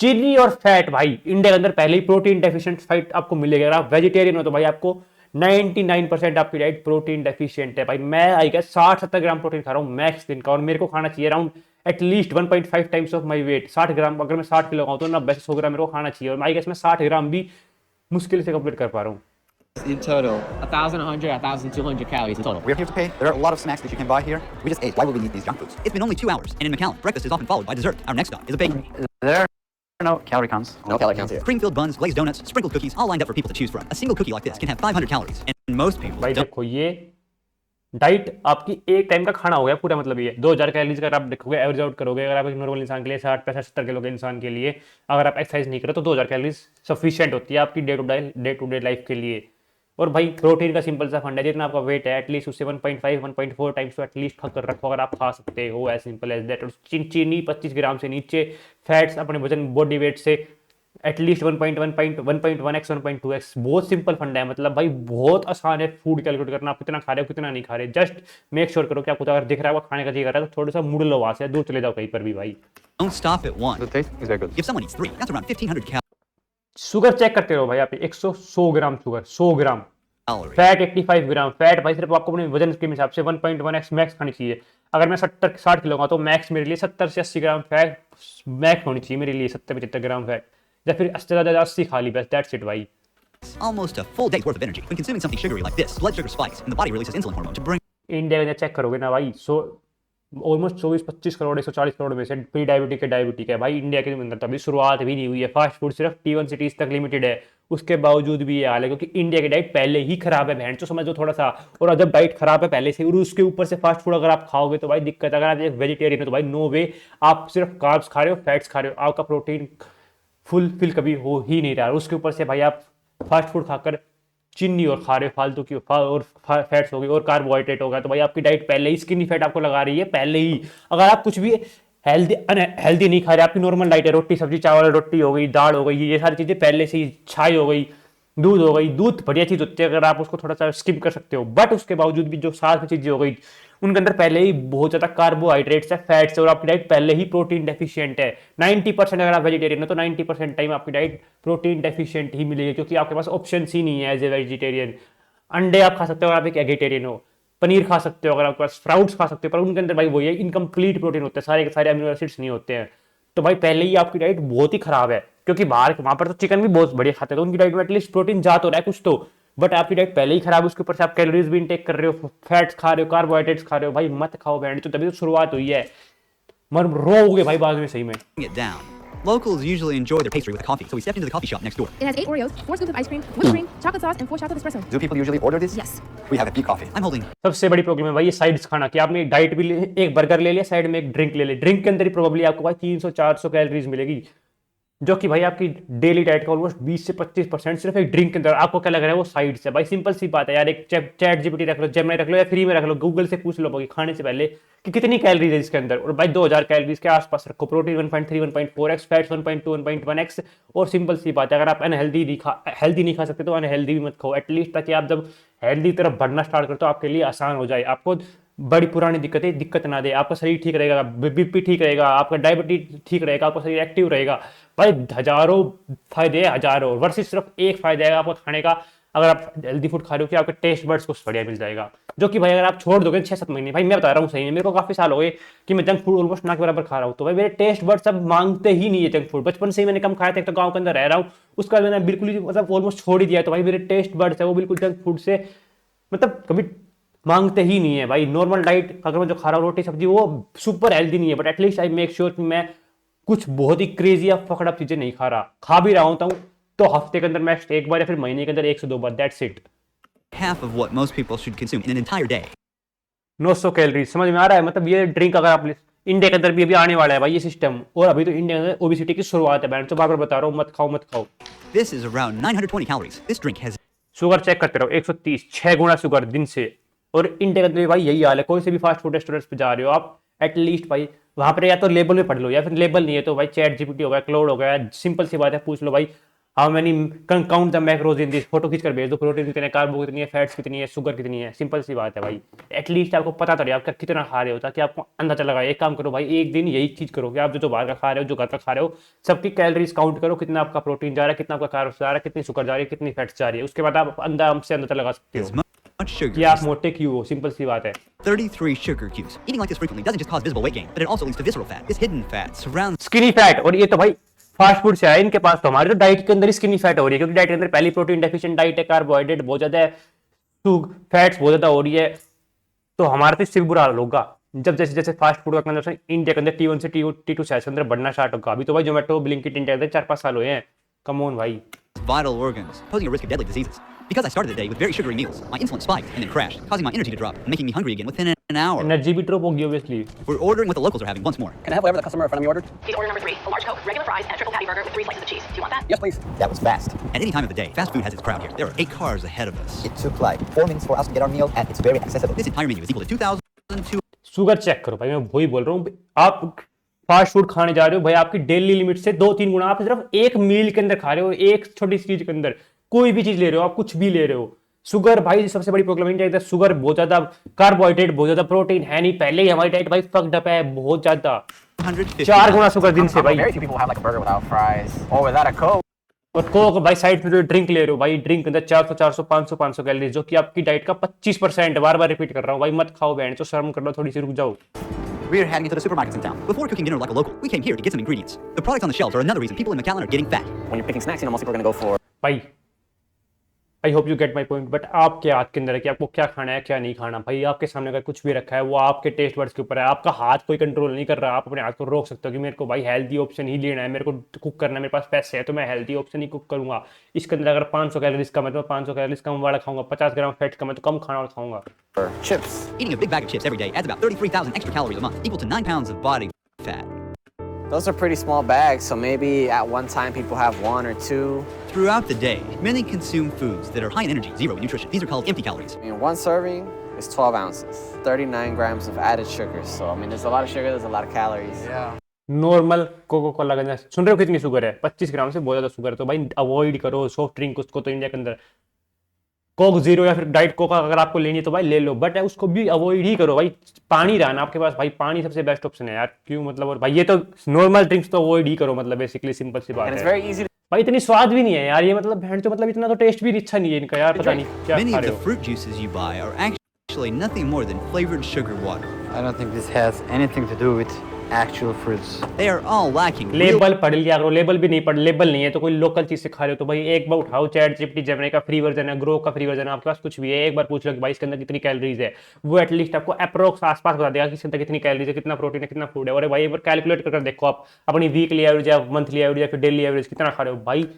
चीनी और फैट भाई, इंडिया के अंदर पहले ही प्रोटीन डेफिशिएंट फैट आपको मिलेगा। अगर आप वेजिटेरियन हो तो भाई आपको 99% आपकी डाइट प्रोटीन डेफिशिएंट है भाई। मैं आई गेस 60-70 ग्राम प्रोटीन खा रहा हूँ मैक्स दिन का, और मेरे को खाना चाहिए around at least 1.5 times of my weight. 60 ग्राम, अगर मैं 60 किलो खाऊँ तो 90 से 100 ग्राम मेरे को खाना चाहिए, और आई गेस मैं 60 ग्राम भी मुश्किल से कंप्लीट कर पा रहा हूँ। In total. 1,100, 1,200 calories in total. We're here to pay. There are a lot of snacks that you can buy here. We just ate. Why would we need these junk foods? It's been only 2 hours, and in McAllen, breakfast is often followed by dessert. Our next stop is a bakery. There are no calorie counts. No calorie counts here. Spring-filled buns, glazed donuts, sprinkled cookies, all lined up for people to choose from. A single cookie like this can have 500 calories, and most people भाई don't. देखो ये diet आपकी एक time का खाना हो गया पूरा, मतलब ये 2000 कैलोरीज का आप देखोगे, एवरेज आउट करोगे, अगर आप एक नॉर्मल इंसान के लिए 60, 65, 70 किलो के इंसान के लिए अगर आप एक्सरसाइज नहीं करो तो 2000 कैलोरीज सफिशिएंट होती है आपकी डे टू डे लाइफ के लिए। और भाई प्रोटीन का सिंपल सा फंड है, जितना आपका वेट है एटलीस्ट उससे 1.5 1.4 टाइम्स तो एटलीस्ट खाकर रखो अगर आप खा सकते हो, एज सिंपल एज दैट। और चीनी 25 ग्राम से नीचे, फैट्स अपने वजन बॉडी वेट से एटलीस्ट 1.1x 1.2x। बहुत सिंपल फंड है, मतलब भाई बहुत आसान है फूड कैलकुलेट करना, आप कितना खा रहे हो कितना नहीं खा रहे। जस्ट मेक श्योर करो कि आपको अगर दिख रहा है खाने का जी कर रहा है तो थोड़ा सा मुड़ लो वहां से, दूर चले जाओ कहीं पर भी भाई। Don't stop at one. The taste is very good. If someone eats 3, that's around 1,500 sugar check करते रहो भाई, आप 100 ग्राम शुगर, 100 ग्राम calories. फैट 85 ग्राम फैट भाई। सिर्फ आपको अपने वजन के हिसाब से 1.1x मैक्स खानी चाहिए। अगर मैं 60 किलो का तो मैक्स मेरे लिए 70 से 80 ग्राम फैट मैक्स होनी चाहिए मेरे लिए, 70-75 ग्राम फैट, या फिर 80 खा ली बस, दैट्स इट भाई। Almost a full day's worth of energy. When consuming something sugary like this, blood sugar spikes, and the body releases insulin hormone to bring India में चेक करोगे ना भाई, ऑलमोस्ट 24-25 करोड़ 140 करोड़ में से प्री डायबिटिक है, diabetic है भाई इंडिया के अंदर। तभी शुरुआत भी नहीं हुई है, फास्ट फूड सिर्फ T1 सिटीज तक लिमिटेड है, उसके बावजूद भी ये हाल है क्योंकि इंडिया की डाइट पहले ही खराब है, बहन तो समझ लो थोड़ा सा। और जब डाइट खराब है पहले से और उसके ऊपर से फास्ट फूड अगर आप खाओगे तो भाई दिक्कत। अगर आप एक वेजिटेरियन हो तो भाई नो वे, आप सिर्फ कार्ब्स खा रहे हो, फैट्स खा रहे हो, आपका प्रोटीन फुलफिल कभी हो ही नहीं रहा। उसके ऊपर से भाई आप फास्ट फूड खाकर चीनी और खा रहे हो फालतू की, और फैट्स हो गई और कार्बोहाइड्रेट होगा, तो भाई आपकी डाइट पहले ही स्किनी फैट आपको लगा रही है पहले ही। अगर आप कुछ भी हेल्दी नहीं खा रहे, आपकी नॉर्मल डाइट है, रोटी सब्जी चावल रोटी हो गई, दाल हो गई, ये सारी चीजें पहले से ही, छाई हो गई, दूध हो गई, दूध बढ़िया चीज होती है अगर आप उसको थोड़ा सा स्किप कर सकते हो। बट उसके बावजूद भी जो साथ में चीजें हो गई उनके अंदर पहले ही बहुत ज्यादा कार्बोहाइड्रेट्स है, फैट्स है, और आपकी डाइट पहले ही प्रोटीन डेफिशिएंट है। 90% अगर आप वेजिटेरियन हो तो 90% टाइम आपकी डाइट प्रोटीन डेफिशिएंट ही मिलेगी, क्योंकि आपके पास ऑप्शन ही नहीं है एज ए वेजिटेरियन। अंडे आप खा सकते हो अगर आप एक एगिटेरियन हो, पनीर खा सकते हो अगर आपके पास, स्प्राउट्स खा सकते हो, पर उनके अंदर भाई वही है इनकम्प्लीट प्रोटीन होते हैं, सारे के सारे अमीनो एसिड्स नहीं होते हैं। तो भाई पहले ही आपकी डाइट बहुत ही खराब है, क्योंकि बाहर वहां पर तो चिकन भी बहुत बढ़िया खाते हैं, तो उनकी डाइट में एटलीस्ट प्रोटीन जा तो रहा है कुछ तो, बट आपकी डाइट पहले ही खराब है। उसके ऊपर से आप कैलोरीज भी इनटेक कर रहे हो, फैट्स खा रहे हो, कार्बोहाइड्रेट्स खा रहे हो, भाई मत खाओ बैंड। तो तभी तो शुरुआत हुई है, मर रोओगे भाई बाद में सही में। it down. Locals usually enjoy their pastry with coffee, so we stepped into the coffee shop next door. It has 8 Oreos, 4 scoops of ice cream, whipped cream, chocolate sauce, and 4 shots of espresso. Do people usually order this? Yes. We have a peak coffee. I'm holding सबसे बड़ी problem है भाई ये sides खाना, कि आपने diet भी एक बर्गर ले लिया, साइड में एक ड्रिंक ले ली, ड्रिंक के अंदर ही प्रोबेबली आपको भाई 300-400 कैलोरीज मिलेगी, जो कि भाई आपकी डेली डाइट का ऑलमोस्ट 20 से 25% सिर्फ एक ड्रिंक के अंदर। आपको क्या लग रहा है वो साइड से, भाई सिंपल सी बात है यार, एक चैट जीपीटी रख लो, जेमिनी रख लो, या फ्री में रख लो, गूगल से पूछ लो भाई खाने से पहले कि कितनी कैलोरीज है इसके अंदर, और भाई 2000 कैलोरीज के आसपास रखो। प्रोटीन 1.3 1.4x, फैट्स 1.2 1.1x, और सिंपल सी बात है अगर आप हेल्दी नहीं खा सकते तो अनहेल्दी भी मत खाओ एटलीस्ट, ताकि आप जब हेल्दी तरफ बढ़ना स्टार्ट करते हो आपके लिए आसान हो जाए, आपको बड़ी पुरानी दिक्कत ना दे, आपका शरीर ठीक रहेगा, बीपी ठीक रहेगा, आपका डायबिटीज ठीक रहेगा, आपका शरीर एक्टिव रहेगा। भाई हजारों फायदे हैं, हजारों, वर्सेस सिर्फ एक फायदा है आपको खाने का, अगर आप हेल्दी फूड खा रहे हो कि आपके टेस्ट बड्स को बढ़िया मिल जाएगा, जो कि भाई अगर आप छोड़ दोगे 6-7 महीने, भाई मैं बता रहा हूँ सही में, मेरे को काफी साल हो गए कि मैं जंक फूड ऑलमोस्ट ना के बराबर खा रहा हूँ, तो भाई मेरे टेस्ट बड्स अब मांगते ही नहीं है जंक फूड। बचपन से ही मैंने कम खाया था, एक तो गाँव के अंदर रह रहा हूँ, उसके बाद मैंने बिल्कुल ही मतलब ऑलमोस्ट छोड़ ही दिया, तो भाई मेरे टेस्ट बड्स है वो बिल्कुल जंक फूड से मतलब कभी मांगते ही नहीं है भाई। नॉर्मल डाइट अगर मैं जो खा रहा हूँ रोटी सब्जी वो सुपर हेल्दी नहीं है, but at least I make sure कि मैं कुछ बहुत ही क्रेजी या फकड़ चीजें नहीं खा रहा, खा भी रहा हूँ तो हफ्ते के अंदर मैं एक बार या फिर महीने के अंदर 1 से 2 बार, that's it. half of what most people should consume in an entire day. 900 calories, समझ में आ रहा है? मतलब ये ड्रिंक अगर आप इंडिया के अंदर भी अभी आने वाला है भाई ये सिस्टम, और अभी तो इंडिया में ओबेसिटी की शुरुआत है, तो बार बार बता रहा हूँ मत खाओ। This is around 920 calories. This drink has sugar check करते रहो, 130, 6 गुना शुगर दिन से। और इंडिया के अंदर भाई यही हाल है, कोई से भी फास्ट फूड रेस्टोरेंट्स पे जा रहे हो आप, एटलीस्ट भाई वहां पर या तो लेबल में पढ़ लो, या फिर लेबल नहीं है तो भाई चैट जीपीटी हो गया, क्लाउड हो गया, सिंपल सी बात है, पूछ लो भाई how many count the macros in this, photo खींच कर भेज दो, प्रोटीन कितने है, कार्बो कितनी है, फैट्स कितनी है, शुगर कितनी है, सिंपल सी बात है भाई। एटलीस्ट आपको पता तो रहे आप कितना खा रहे हो, ताकि आपको अंदाजा लगा। एक काम करो भाई, एक दिन यही चीज करो कि आप जो बाहर का खा रहे हो, जो घर का खा रहे हो, सबकी कैलोरीज काउंट करो, कितना आपका प्रोटीन जा रहा है, कितना आपका कार्ब्स जा रहा है, कितनी शुगर जा रही है, कितनी फैट्स जा रही है, उसके बाद आप अंदाजा लगा सकते हो Much sugar. कि आप मोटे क्यों हो। सिंपल सी बात है। 33 sugar cubes. Eating like this frequently doesn't just cause visible weight gain, but it also leads to visceral fat. This hidden fat surrounds skinny fat, और ये तो भाई फास्ट फूड से आया इनके पास, तो हमारे तो डाइट के अंदर स्किनी फैट हो रही है, क्योंकि डाइट के अंदर पहली प्रोटीन डेफिशिएंट डाइट है, कार्बोहाइड्रेट बहुत ज्यादा है, फैट्स बहुत ज्यादा हो रही है, तो हमारा तो इससे भी बुरा हाल होगा जब जैसे जैसे फास्ट फूड का कंजम्पशन इंडिया के अंदर T1 से T2 साइज के अंदर बढ़ना स्टार्ट होगा। अभी तो भाई जोमेटो ब्लिंकिट इंडिया के अंदर 4-5 साल हुए हैं। कम ऑन भाई। vital organs, posing a risk of deadly diseases. Because I started the day with very sugary meals, my insulin spiked and then crashed, causing my energy to drop, making me hungry again within an hour. Energy भी drop होगी obviously. We're ordering what the locals are having once more. Can I have whatever the customer in front of me ordered? Please order number 3, a large Coke, regular fries, and a triple patty burger with 3 slices of cheese. Do you want that? Yes, please. That was fast. At any time of the day, fast food has its crowd here. There are 8 cars ahead of us. It took like 4 minutes for us to get our meal, and it's very accessible. This entire menu is equal to 2,200. Sugar check करो भाई, मैं वही बोल रहा हूँ। आप fast food खाने जा रहे हो भाई, आपकी डेली लिमिट से 2-3 गुना आप सिर्फ एक मील के अंदर खा रहे हो, एक छोटी सी चीज के अंदर कोई भी चीज ले रहे हो, आप कुछ भी ले रहे हो। शुगर भाई सबसे बड़ी प्रॉब्लम इंडिया के, शुगर बहुत ज्यादा, कार्बोहाइड्रेट बहुत ज्यादा, प्रोटीन है नहीं, पहले ही हमारी डाइट भाई फक्ड अप है बहुत ज्यादा। 4 गुना शुगर दिन से भाई। Very few people have like a burger without fries or without a Coke. और कोक भाई साइड में जो ड्रिंक ले रहे हो भाई, ड्रिंक के अंदर 400, 500 कैलोरीज, जो कि आपकी डाइट का 25%। बार बार रिपीट कर रहा हूँ भाई, मत खाओ बैंड, तो शर्म कर लो, थोड़ी सी रुक जाओ। We're heading into the supermarkets in town. Before cooking dinner like a local, we came here to get some ingredients. The products on the shelves are another reason people in McAllen are getting fat. When you're picking snacks, you know most people are gonna go for भाई I hope you get my point. But आपके हाथ के अंदर है कि आपको क्या खाना है क्या नहीं खाना। भाई आपके सामने अगर कुछ भी रखा है वो आपके टेस्ट बड्स के ऊपर है, आपका हाथ कोई कंट्रोल नहीं कर रहा। आप अपने हाथ को रोक सकते हो कि मेरे को भाई हेल्दी ऑप्शन ही लेना है, मेरे को कुक करना है, मेरे पास पैसे है तो मैं हेल्दी ऑप्शन ही कुक करूंगा। इसके अंदर अगर 500 कैलोरीज कम है तो 500 कैलोरीज कम वाला खाऊंगा, 50 ग्राम फैट कम है तो कम खाना वाला खाऊंगा। chips. Eating a big bag of chips every day adds about 33,000 extra calories a month, equal to 9 pounds of body fat. Those are pretty small bags, so maybe at one time people have 1 or 2. Throughout the day, many consume foods that are high in energy, zero in nutrition. These are called empty calories. I mean, one serving is 12 ounces, 39 grams of added sugar. So, I mean, there's a lot of sugar, there's a lot of calories. Yeah. Normal Coca Cola का सुन रहे हो कितनी sugar है? 25 ग्राम से बहुत ज्यादा sugar है, तो भाई अवॉइड करो सॉफ्ट ड्रिंक उसको। तो इंडिया के अंदर कोक जीरो या फिर डाइट कोका अगर आपको लेनी है तो भाई ले लो, बट उसको भी अवॉइड ही करो भाई। पानी रहना आपके पास, भाई पानी सबसे बेस्ट ऑप्शन है यार। क्यों मतलब, और भाई ये तो नॉर्मल ड्रिंक्स तो अवॉइड ही करो, मतलब बेसिकली सिंपल सी बात And it's है very easy to भाई। इतनी स्वाद भी नहीं है यार ये, मतलब भैंड तो मतलब इतना तो टेस्ट भी अच्छा नहीं है इनका यार, पता नहीं क्या Many खा of रहे the हो। fruit juices you buy are actually nothing more than flavored sugar water. I don't think this has anything to do with actual fruits. They are all lacking real label पढ़ लिया करो, label भी नहीं पढ़, label नहीं है तो कोई लोकल चीज से खा रहे हो तो भाई एक बार उठाओ चैट जीपीटी जेमिनी का फ्री वर्जन है, ग्रो का फ्री वर्जन है, आपके पास कुछ भी है, एक बार पूछ लो कि भाई इसके अंदर कितनी कैलोरीज है, वो एटलीस्ट आपको अप्रोक्स आसपास बता देगा कि इसके अंदर कितनी कैलोरीज है, कितना प्रोटीन है, कितना फूड है। और भाई एक बार कैलकुलेट कर देखो आप अपनी वीकली एवरेज या मंथली एवरेज या फिर डेली एवरेज कितना खा रहे हो। भाई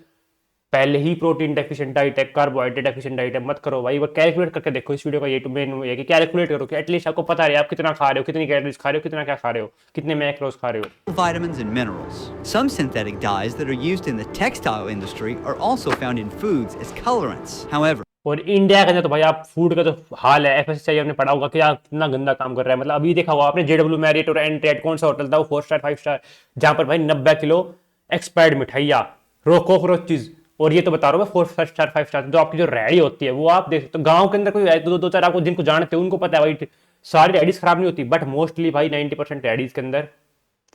पहले ही प्रोटीन डेफिशिएंट डाइट है, कार्बोहाइड्रेट डेफिशिएंट डाइट है, मत करो भाई। वो कैलकुलेट करके देखो, इस वीडियो का ये तो मेन है कि कैलकुलेट करो कि एटलीस्ट आपको पता रहे आप कितना खा रहे हो, कितनी कैलोरीज खा रहे हो, कितना क्या खा रहे हो, कितने मैक्रोज खा रहे हो। vitamins and minerals. Some synthetic dyes that are used in the textile industry are also found in foods as colorants. However, और इंडिया के अंदर तो भाई आप फूड का तो हाल है, एफएसएसआई आपने पढ़ा होगा कि आप कितना गंदा काम कर रहा है। मतलब अभी देखा होगा आपने जेडब्ल्यू मैरियट और एंट्रियट कौन सा होटल था वो 4 स्टार 5 स्टार, जहां पर भाई 90 किलो एक्सपायर्ड मिठाइयाँ, कॉकरोचेज, और ये तो बता रहा हूँ मैं 4 स्टार 5 स्टार जो आपकी जो रेडी होती है वो आप देख सकते हो। गाँव के अंदर कोई दो चार आपको जिनको जानते हो उनको पता है भाई सारी रेडीज खराब नहीं होती, बट मोस्टली भाई 90% रेडीज के अंदर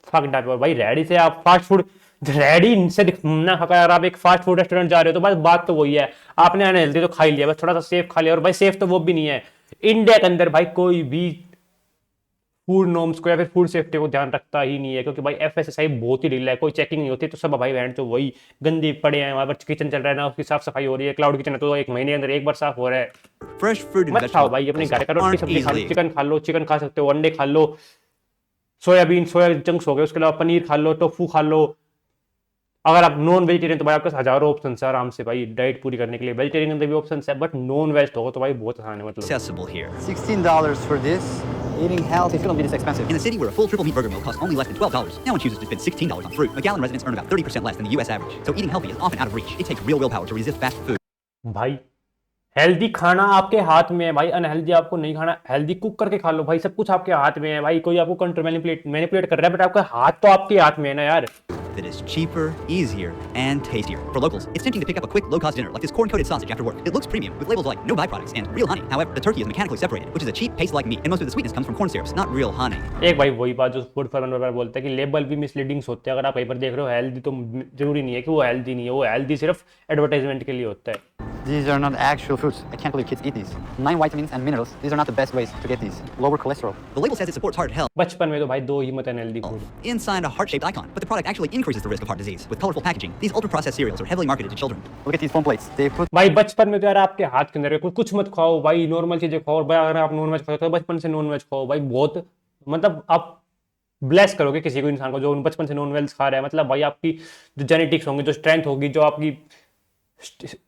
फक डाट भाई। रेडी से आप फास्ट फूड रेडी से ना खाकर आप एक फास्ट फूड रेस्टोरेंट जा रहे हो तो बस बात तो वही है, आपने अनहेल्दी तो खा ही लिया, बस थोड़ा सा सेफ खा लिया, और भाई सेफ तो वो भी नहीं है। इंडिया के अंदर भाई कोई भी फूड नॉर्म्स को या फिर फूड सेफ्टी को ध्यान रखता ही नहीं है, क्योंकि भाई एफएसएसआई बहुत ही ढीला है, कोई चेकिंग नहीं होती, तो सब भाई बहन तो वही गंदी पड़े हैं। वहां पर किचन चल रहा है ना, उसकी साफ सफाई हो रही है, क्लाउड किचन है तो 1 महीने के अंदर एक बार साफ हो रहा है। fresh fruit and मत खाओ भाई, अपने घर का रोटी aren't सब्जी खा लो, easily चिकन खा लो, चिकन खा सकते हो, अंडे खा लो, सोयाबीन सोया चंक्स हो गए, उसके अलावा पनीर खा लो, टोफू खा लो। अगर आप नॉन वेजिटेरियन तो भाई आपके पास हजारों ऑप्शन है आराम से भाई डाइट पूरी करने के लिए। वेजिटेरियन के अंदर भी ऑप्शन है, बट नॉन वेज हो तो भाई बहुत आसान है। मतलब accessible here. $16 for this. Eating healthy, it's gonna be this expensive. In a city where a full triple meat burger meal costs only less than $12, no one chooses to spend $16 on fruit. McAllen residents earn about 30% less than the US average, so eating healthy is often out of reach. It takes real willpower to resist fast food. भाई healthy खाना आपके हाथ में है भाई, unhealthy आपको नहीं खाना। हेल्दी कुक करके खा लो भाई, सब कुछ आपके हाथ में है भाई। कोई आपको कंट्रोल मैनिपुलेट कर रहा है, बट आपका हाथ तो आपके हाथ में है ना यार। that is cheaper, easier, and tastier. For locals, it's tempting to pick up a quick, low-cost dinner like this corn-coated sausage after work. It looks premium, with labels like no byproducts and real honey. However, the turkey is mechanically separated, which is a cheap, paste-like meat, and most of the sweetness comes from corn syrups, not real honey. एक भाई वही बात जो food farmer वगैरह बोलते हैं कि label भी मिसलीडिंग्स होते हैं। अगर आप कहीं पर देख रहे हो हेल्दी, तो जरूरी नहीं है कि वो हेल्दी नहीं है, वो हेल्दी सिर्फ एडवर्टाइजमेंट के लिए होता है। These are not actual foods. I can't believe kids eat these. 9 vitamins and minerals. These are not the best ways to get these. Lower cholesterol. The label says it supports heart health बचपन में तो भाई दो ही मत unhealthy food. inside a heart-shaped icon, but the product actually increases the risk of heart disease. With colorful packaging, these ultra-processed cereals are heavily marketed to children. Look at these foam plates. They put भाई बचपन में तो यार आपके हाथ के अंदर है, कुछ मत खाओ भाई, नॉर्मल चीजें खाओ। और भाई अगर आप नॉन वेज खाओ तो बचपन से नॉन वेज खाओ भाई। बहुत मतलब आप ब्लेस करोगे किसी को, इंसान को जो बचपन से नॉन वेज खा रहा है। मतलब भाई आपकी जो जेनेटिक्स होंगी, जो स्ट्रेंथ होगी, जो आपकी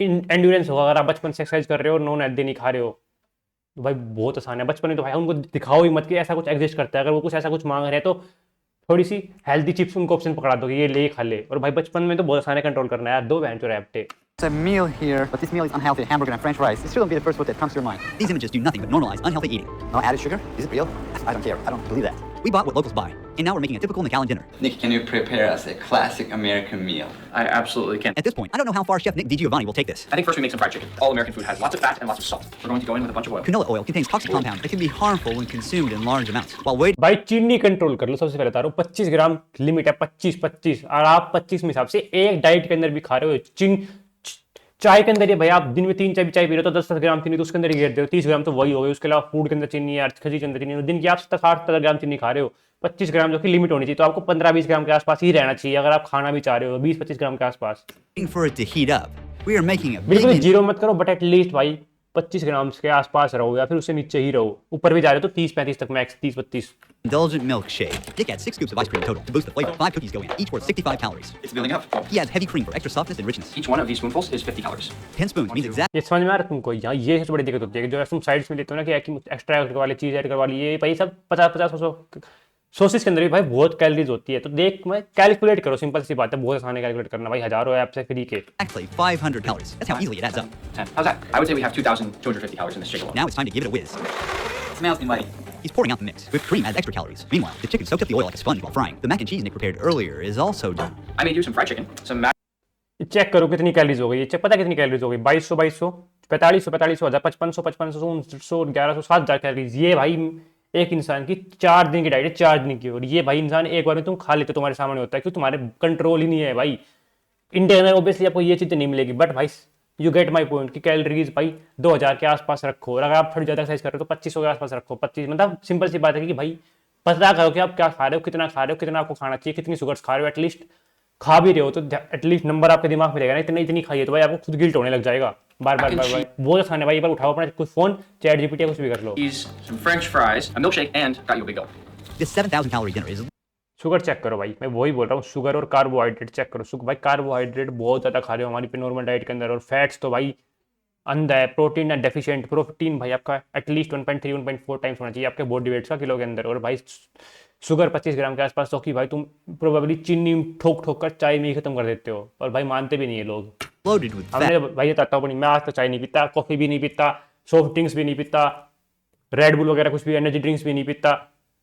एंड्योरेंस होगा, अगर आप बचपन से एक्सरसाइज कर रहे हो, नॉन हेल्दी नहीं खा रहे हो, तो भाई बहुत आसान है। बचपन में तो भाई उनको दिखाओ ही मत कि ऐसा कुछ एग्जिस्ट करता है। अगर वो कुछ ऐसा कुछ मांग रहे हैं तो थोड़ी सी हेल्दी चिप्स उनको ऑप्शन पकड़ा दो कि ये ले खा ले। और भाई बचपन में तो बहुत आसान है कंट्रोल करना है यार। दो बहन चो रैप्टे a meal here, but this meal is unhealthy. Hamburger and French fries. This shouldn't be the first food that comes to your mind. These images do nothing but normalize unhealthy eating. No added sugar? Is it real? I don't care. I don't believe that. We bought what locals buy, and now we're making a typical Macallan dinner. Nick, can you prepare us a classic American meal? I absolutely can. At this point, I don't know how far Chef Nick DiGiovanni will take this. I think first we make some fried chicken. All American food has lots of fat and lots of salt. We're going to go in with a bunch of oil. Canola oil contains toxic compounds that can be harmful when consumed in large amounts. While waiting भाई चीनी control कर लो। सबसे पहले बता रहा हूँ 25 ग्राम limit है, 25 और आप 25 में हिसाब से एक डाइट के अंदर भी खा रहे हो। चाय के अंदर ये भाई आप दिन में 3 चाय पी रहे हो तो 10 ग्राम चीनी तो उसके अंदर ही घेर दे हो, 30 ग्राम तो वही हो गई। उसके अलावा फूड के अंदर चीनी है, खजी के अंदर चीनी है, दिन की आप 60 ग्राम चीनी खा रहे हो। 25 ग्राम जो कि लिमिट होनी चाहिए, तो आपको 15-20 ग्राम के आसपास ही रहना चाहिए अगर आप खाना भी चाह रहे हो, 20-25 ग्राम के आसपास। for it to heat up, we are making a बिल्कुल big जीरो मत करो, बट एटलीस्ट भाई 25 ग्राम के आसपास रहो या फिर उससे नीचे ही रहो। ऊपर भी जा रहे हो तो 30-35 तक max, 30-32। indulgent milkshake. Dick adds 6 scoops of ice cream total to boost the flavor. 5 cookies go in, each worth 65 calories. It's building up. He adds heavy cream for extra softness and richness. Each one of these spoonfuls is 50 calories. 10 spoons means exactly ये समझ में आ रहा है तुमको? यहाँ ये सबसे बड़ी दिक्कत होती है कि जो तुम साइड्स में लेते हो ना कि एक्स्ट्रा ऐड करवा ली, चीज ऐड करवा ली, ये भाई सब 50-50 सॉसेस के अंदर भी भाई बहुत कैलोरीज होती है। तो देख मैं कैलकुलेट करो, सिंपल सी बात है, बहुत आसान है कैलकुलेट करना भाई, हजारों ऐप से फ्री के। 500 calories. That's how easily it adds up. 10. How's that? I would say we have 2,250 calories in this chicken alone. Now it's time to give it a whiz. Smells inviting. He's pouring out the mix. Whipped cream adds extra calories. Meanwhile, the chicken soaks up the oil like a sponge while frying. The mac and cheese Nick prepared earlier is also done. I made you some fried chicken, some mac. Check करो कितनी calories हो गई। Check पता कितनी calories हो गई? 2200, 4500, 5500, 900, 1100, 7000 calories. ये भाई एक इंसान की 4 दिन की डाइट है, 4 दिन की। और ये भाई इंसान एक बार में तुम खा लेते तुम्हारे सामने होता है, क्योंकि तुम्हारे कंट्रोल ही नहीं है भाई। इंडिया में ऑब्वियसली आपको ये चीज़ें नहीं मिलेगी, बट भाई यू गेट माई पॉइंट कि कैलोरीज भाई 2000 के आसपास रखो। और अगर आप थोड़ी ज़्यादा एक्सरसाइज कर रहे हो तो 2500 के आसपास रखो। 25 मतलब सिंपल सी बात है कि भाई पता करो कि आप क्या खा रहे हो, कितना खा रहे हो, कितना आपको खाना चाहिए, कितनी शुगर्स खा रहे हो। एटलीस्ट खा भी रहे हो तो एटलीस्ट नंबर आपके दिमाग में रहेगा ना, इतनी खाइए तो भाई आपको खुद गिल्ट होने लग जाएगा बार बार। बहुत आसान है भाई, एक बार उठाओ अपना कुछ फोन, चैट जीपीटी कुछ भी कर लो। Some French fries, a milkshake, and got you a big gulp. This 7,000 calorie dinner is sugar check करो भाई, मैं वही बोल रहा हूँ, शुगर और कार्बोहाइड्रेट चेक करो। भाई कार्बोहाइड्रेट बहुत ज़्यादा खा रहे हो हमारी पे नॉर्मल डाइट के अंदर, और फैट्स तो भाई अंधा है। प्रोटीन है डेफिशिएंट, प्रोटीन भाई आपका एटलीस्ट 1.3-1.4 टाइम्स होना चाहिए आपके बॉडी वेट का किलो के अंदर। और भाई शुगर 25 ग्राम के आसपास, तो कि भाई तुम प्रोबेबली चीनी ठोक कर चाय में ही खत्म कर देते हो, और भाई मानते भी नहीं है लोग। loaded with अब fat. मैं भाई बताता हूँ, मैं आज तो चाय नहीं पीता, कॉफ़ी भी नहीं पीता, सॉफ्ट ड्रिंक्स भी नहीं पीता, रेड बुल वगैरह कुछ भी एनर्जी ड्रिंक्स भी नहीं पीता,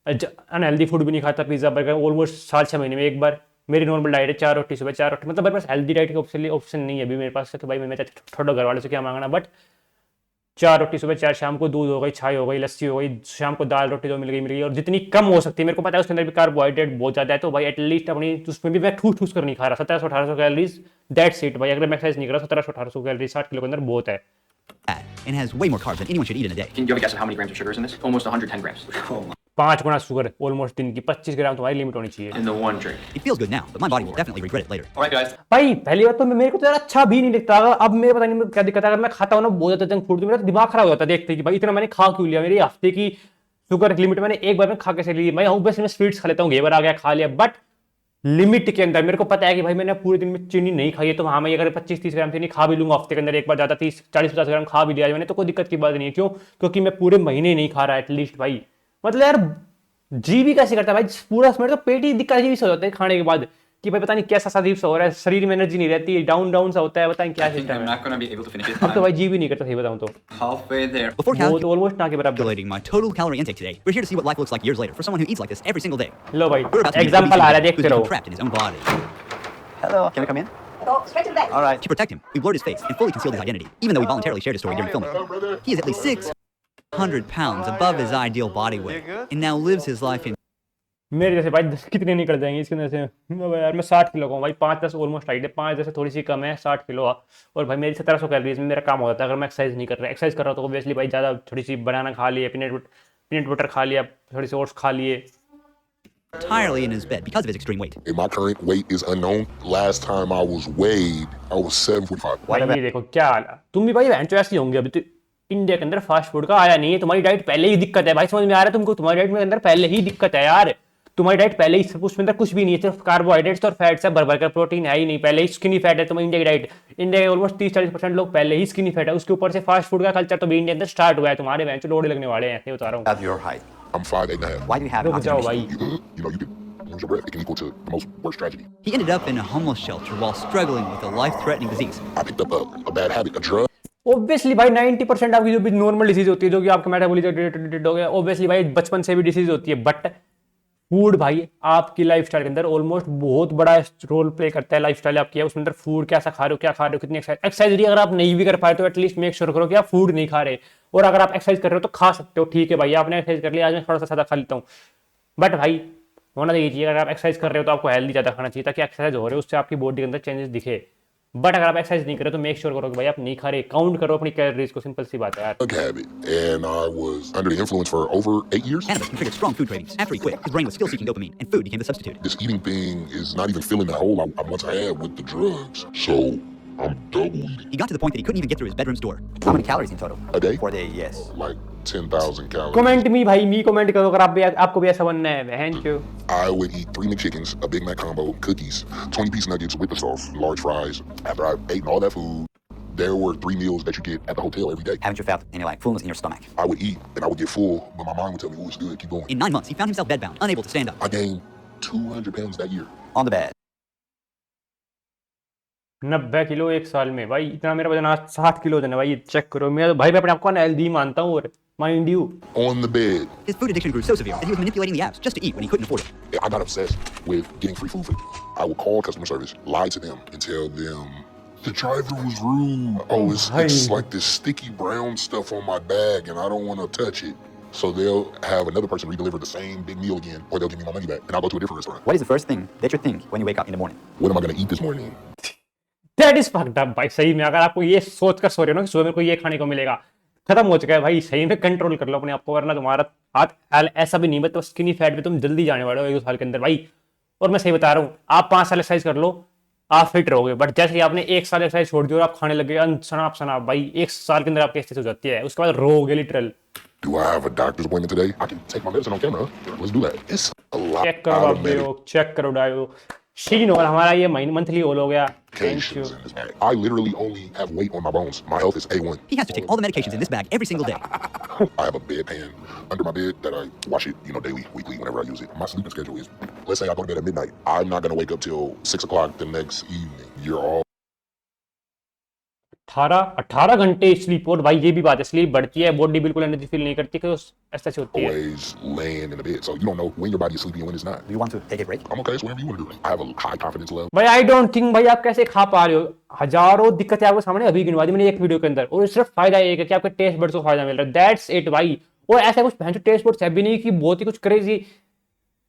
अनहेल्दी फूड भी नहीं खाता, पिज्जा बर्गर ऑलमोस्ट 6 महीने में एक बार। मेरी नॉर्मल डाइट है 4 रोटी सुबह, 4 रोटी, मतलब मेरे पास हेल्दी डाइट के ऑप्शन नहीं है अभी मेरे पास कि भाई मैं छोड़ो घर वालों से क्या मांगना, बट 4 रोटी सुबह, 4 शाम को, दूध हो गई, चाय हो गई, लस्सी हो गई, शाम को दाल रोटी जो मिल गई। और जितनी कम हो सकती है, मेरे को पता है उसके अंदर भी कार्बोहाइड्रेट बहुत ज़्यादा है, तो भाई एटलीस्ट अपनी उसमें भी मैं ठूस कर नहीं खा रहा। 1700-1800 कैलोरीज, दैट्स इट भाई। अगर मैं एक्सरसाइज नहीं कर रहा 1700-1800 कैलोरीज 60 किलो के अंदर बहुत है। And has way more carbs than anyone should eat in a day. Can you have a guess of how many grams of sugar is in this? Almost 110 grams. 5 Guna sugar almost दिन की। 25 ग्राम तुम्हारी limit होनी चाहिए। In the one drink. It feels good now, but my body will definitely regret it later. All right, guys. भाई पहली बात तो मेरे को तो यार अच्छा भी नहीं लगता। अब मेरे पता नहीं क्या दिक्कत है, अगर मैं खाता हूँ ना बहुत ज़्यादा जंक फूड तो मेरा दिमाग खराब हो जाता है देखते कि भाई इतना मैंने खा क्यों लिया। मेरी हफ्ते की शुगर लिमिट मैंने एक बार में खा कैसे ली। मैं ऑब्वियसली मैं स्वीट्स खा लेता हूँ, घेवर आ गया खा लिया, बट लिमिट के अंदर। मेरे को पता है कि भाई मैंने पूरे दिन में चीनी नहीं खाई है, तो हाँ मैं अगर 25-30 ग्राम चीनी खा भी लूंगा हफ्ते के अंदर एक बार, ज़्यादा 30-40-50 ग्राम खा भी लिया मैंने, तो कोई दिक्कत की बात नहीं है। क्यों? क्योंकि मैं पूरे महीने नहीं खा रहा एटलीस्ट भाई। मतलब यार जी भी कैसे करता है भाई, पूरा मेरे तो पेट ही दिक्कत अजीब से हो जाता है खाने के बाद। कि भाई पता नहीं कैसा सा अजीब सा हो रहा है, शरीर में एनर्जी नहीं रहती, डाउन डाउन सा होता है, पता नहीं क्या सिस्टम है। not gonna be able to finish it. अब तो भाई जी भी नहीं करता, सही बताऊं तो Halfway there. Before वो तो ऑलमोस्ट ना के बराबर। calculating my total calorie intake today, we're here to see what life looks like years later for someone who eats like this every single day. लो भाई We're about to meet example आ रहा है, who's देखते become रहो। trapped in his own body. Hello, can we come in? Go straight to the back. All right. To protect him, we blurred his face and fully concealed his identity, even though we voluntarily shared his story during filming. He is at least 600 pounds above his ideal body weight, and now lives his life in मेरे जैसे भाई 10 कितने निकल जाएंगे इसके अंदर से। यार मैं 60 किलो का हूँ भाई, 5-10 ऑलमोस्ट हाइट है, 5 जैसे थोड़ी सी कम है, 60 किलो। और भाई मेरी 1700 कैलोरीज में मेरा काम हो जाता है अगर मैं एक्सरसाइज नहीं कर रहा। एक्सरसाइज कर रहा हूँ तो ऑब्वियसली भाई ज़्यादा थोड़ी सी बनाना खा लिए, पीनट बटर खा लिया, थोड़ी सी ओट्स खा लिए। entirely in his bed because of his extreme weight. And my current weight is unknown. Last time I was weighed, I was 745. भाई ये देखो क्या हाल है, तुम भी भाई बहन ऐसे होंगे। अभी तो इंडिया के अंदर फास्ट फूड का आया नहीं है, तुम्हारी डाइट पहले ही दिक्कत है भाई, समझ में आ रहा है तुमको? तुम्हारी डाइट में अंदर पहले ही दिक्कत है यार, तुम्हारी डाइट पहले ही उसमें अंदर कुछ भी नहीं है, सिर्फ कार्बोहाइड्रेट्स और फैट्स है, भर भर कर प्रोटीन है ही नहीं, पहले ही स्किनी फैट है तुम्हारी इंडिया की डाइट। इंडिया के ऑलमोस्ट 30-40% लोग पहले ही स्किनी फैट है, उसके ऊपर से फास्ट फूड का कल्चर तो भी इंडिया के अंदर स्टार्ट हुआ है। तुम्हारे बहन लोड़े लगने वाले हैं, ऐसे बता रहा हूँ। At your height. I'm 5'8.5". Why do you have रुक an जाओ oxygen भाई। machine? You can lose your breath. It can equal to the most worst tragedy. He ended up in a homeless shelter while struggling with a life-threatening disease. I picked up a bad habit, a drug. Obviously भाई 90% आपकी जो भी normal disease होती है, जो कि आपका metabolism हो गया, ऑब्वियसली भाई बचपन से भी डिसीज होती है। बट फूड भाई आपकी लाइफस्टाइल के अंदर ऑलमोस्ट बहुत बड़ा रोल प्ले करता है। लाइफस्टाइल आपकी है, उसमें अंदर फूड कैसा खा रहे हो, क्या खा रहे हो, कितनी एक्सरसाइज अगर आप नहीं भी कर पाए तो एटलीस्ट मेक श्योर करो कि आप फूड नहीं खा रहे। और अगर आप एक्सरसाइज कर रहे हो तो खा सकते हो, ठीक है भाई आपने एक्सरसाइज कर लिया, आज मैं थोड़ा सा सादा खा लेता हूँ। बट भाई होना चाहिए, अगर आप एक्सरसाइज कर रहे हो तो आपको हेल्दी ज़्यादा खाना चाहिए, ताकि एक्सरसाइज हो रहे हो उससे आपकी बॉडी के अंदर चेंजेस दिखे। बट अगर आप एक्सरसाइज नहीं करें तो मेक श्योर करो कि भाई आप नहीं खा रहे, काउंट करो अपनी कैलोरीज को, सिंपल सी बात है यार। Drug habit, and I was under the influence for over 8 years. Cannabis can trigger strong food cravings. After he quit, his brain was still seeking dopamine, and food became the substitute. This eating thing is not even filling that hole I once had with the drugs. So I'm double eating He got to the point that he couldn't even get through his bedroom's door. How many calories in total? a day, For a day, yes. like 10,000 calories. Comment me भाई, मी comment करो अगर आपको भी ऐसा बनना है। बहन क्यों I would eat 3 McChickens, a Big Mac combo, cookies, 20-piece nuggets with the sauce, large fries. After I've eaten all that food, there were 3 meals that you get at the hotel every day. Haven't you felt any like fullness in your stomach? I would eat and I would get full, but my mind would tell me, "Oh, it's good, keep going." In 9 months, he found himself bedbound, unable to stand up. I gained 200 pounds that year. On the bed. 90 kilo एक साल में भाई, इतना मेरा वजन आज 60 kilo वजन है भाई, चेक करो। मैं तो भाई मैं अपने आप को अनहेल्दी मानता हूँ, और mind you On the bed. His food addiction grew so severe that he was manipulating the apps just to eat when he couldn't afford it. I got obsessed with getting free food. I would call customer service, lie to them, and tell them the driver was rude. Oh, it's like this sticky brown stuff on my bag, and I don't want to touch it. So they'll have another person redeliver the same big meal again, or they'll give me my money back, and I'll go to a different restaurant. What is the first thing that you think when you wake up in the morning? What am I going to eat this morning? That is fucked up भाई। सही में अगर आपको ये सोच कर सो रहे हो ना कि सुबह मेरे को ये खाने को मिलेगा, खत्म हो चुका है भाई। सही में कंट्रोल कर लो अपने आप को, वरना तुम्हारा हाथ ऐसा भी नहीं, मतलब स्किनी फैट में तुम जल्दी जाने वाले हो 1 साल के अंदर भाई। और मैं सही बता रहा हूँ, आप 5 साल एक्सरसाइज कर लो, आप फिट रहोगे। बट जैसे ही आपने 1 साल एक्सरसाइज छोड़ दी और आप खाने लगे सनाप भाई, 1 साल के अंदर आपकी स्थिति हो जाती है, उसके बाद रोगे literal. Do I have a doctor's appointment today? I can take my medicine on camera. Let's do that. It's a lot check करो of आप, चेक करो डायो शीन। और हमारा ये महीने होल हो गया। Thank you. medications in this bag. I literally only have weight on my bones. My health is A1. He has to take all the medications in this bag every single day. I have a bedpan under my bed that I wash it, daily, weekly, whenever I use it. My sleeping schedule is, let's say I go to bed at midnight. I'm not going to wake up till 6 o'clock the next evening. You're all 18 घंटे sleep. और भाई ये भी बात है, sleep बढ़ती है, body बिल्कुल एनर्जी फील नहीं करती, ऐसा होती है। always laying in the bed. So you don't know when your body is sleepy and when it's not. Do you want to take a break? I'm okay. It's whatever you want to do. I have a high confidence level. भाई I don't think भाई आप कैसे खा पा रहे हो। हजारों दिक्कतें आपके सामने अभी गिनवा दी मैंने एक वीडियो के अंदर, और सिर्फ फायदा एक है कि आपके टेस्ट बड्स को फायदा मिल रहा है। दैट्स इट भाई। और ऐसा कुछ भैंसो टेस्ट बड्स है भी नहीं कि बहुत ही कुछ क्रेजी।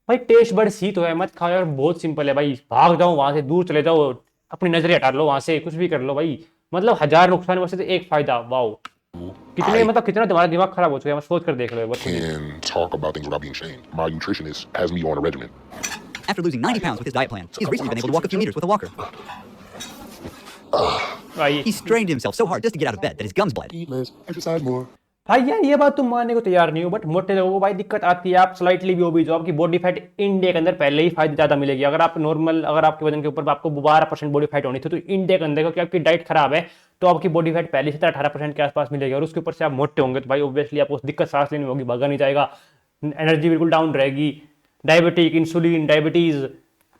भाई टेस्ट बड्स ही तो है, मत खाओ यार, बहुत सिंपल है भाई। भाग जाओ वहां से, दूर चले जाओ, अपनी नजरें हटा लो वहां से, कुछ भी कर लो भाई। मतलब 1000 नुकसान में से एक फायदा। वाओ, कितना तुम्हारा दिमाग खराब हो चुका है, सोच कर देख लो। Can talk about things without being shamed. My nutritionist has me on a regimen. After losing 90 pounds with his diet plan, he's recently been able to walk a few meters with a walker. भाई He strained himself so hard just to get out of bed that his gums bled. Eat less, exercise more. भाई यार ये बात तुम मानने को तैयार नहीं हो, बट मोटे लोगों को भाई दिक्कत आती है। आप स्लाइटली भी ओबीज हो, आपकी बॉडी फैट इंडिया के अंदर पहले ही फायदे ज्यादा मिलेगी। अगर आप नॉर्मल, अगर आपके वजन के ऊपर आपको 12% बॉडी फैट होनी थी, तो इंडिया के अंदर क्योंकि आपकी डाइट खराब है तो आपकी बॉडी फैट पहले से 18% के आसपास मिलेगी। और उसके ऊपर से आप मोटे होंगे तो भाई ऑब्वियसली आपको दिक्कत सांस लेने में होगी, भागा नहीं जाएगा, एनर्जी बिल्कुल डाउन रहेगी, diabetic, insulin, diabetes,